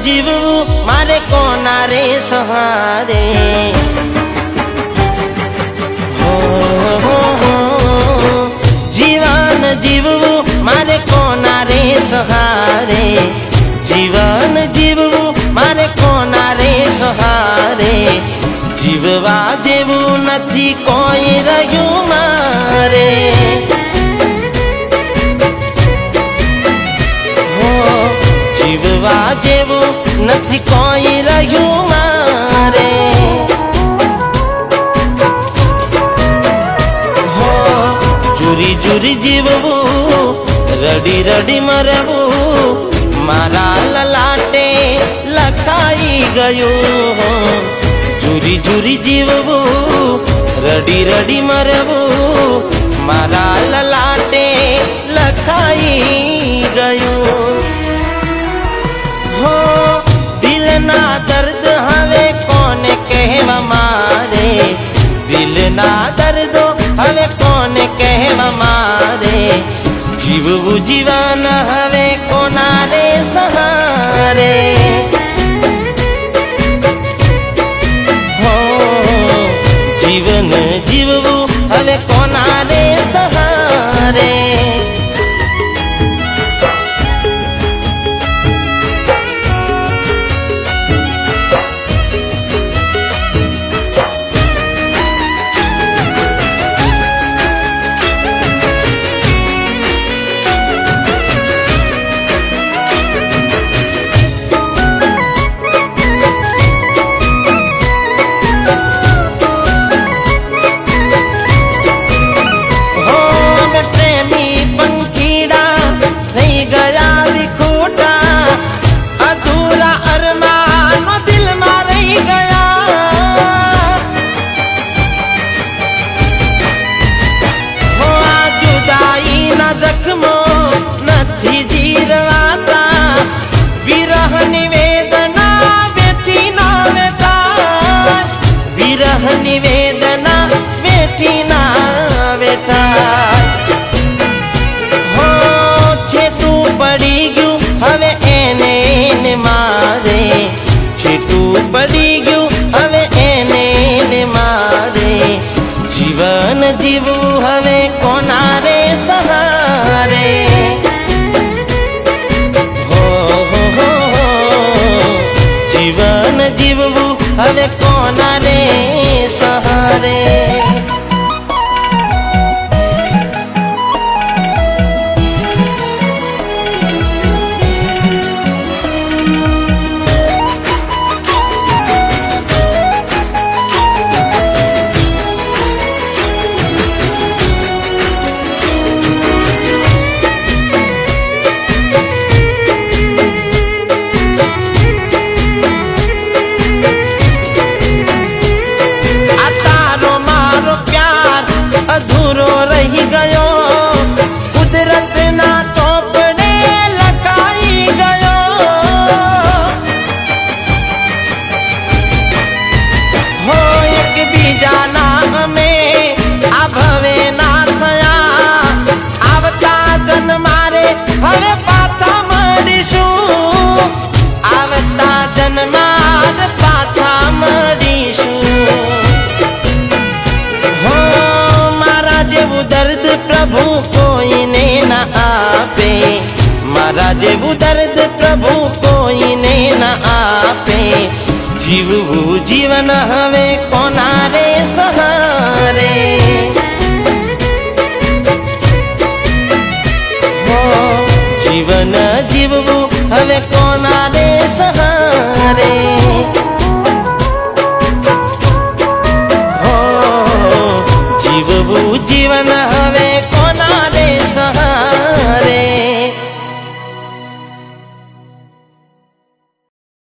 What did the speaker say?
જીવવું મારે કોના રે સહારે જીવન જીવવું મારે કોના રે સહારે જીવન જીવવું મારે કોના રે સહારે જીવવા જેવું નથી કોઈ રહ્યું મારે જીવવા જેવું નથી કોઈ રહ્યું મારે જુરી જુરી જીવવું રડી રડી મરવું મારા લલાટે લખાઈ ગયું જુરી જુરી જીવવું રડી રડી મરવું મારા લલાટે લખાઈ ગયું દિલના દર્દ હવે કોને કહેવા મારે દિલના દર્દો હવે કોને કહેવા મારે જીવવું જીવન હવે કોના રે સહારે જીવન જીવવું હવે કોના રે સહારે નિવેદના બેઠી ના બેઠા હો છેટું પડી ગયું હવે એને મારે છેટું પડી ગયું હવે એને મારે જીવન જીવવું હવે કોના રે સહારે જીવન જીવવું હવે કોના રે સહારે અધૂરો રહી ગયો કુદરતના ચોપડે લખાઈ ગયો હો એકબીજાના અમે આ ભવે ના થયા આવતા જન્મારે હવે પાછા મળીશું આવતા જન્માર પાછા મળીશું દર્દ પ્રભુ કોઈને ના આપે મારા જેવું દર્દ પ્રભુ કોઈને ના આપે જીવવું જીવન હવે કોના રે સહારે જીવન જીવવું હવે કોના રે સહારે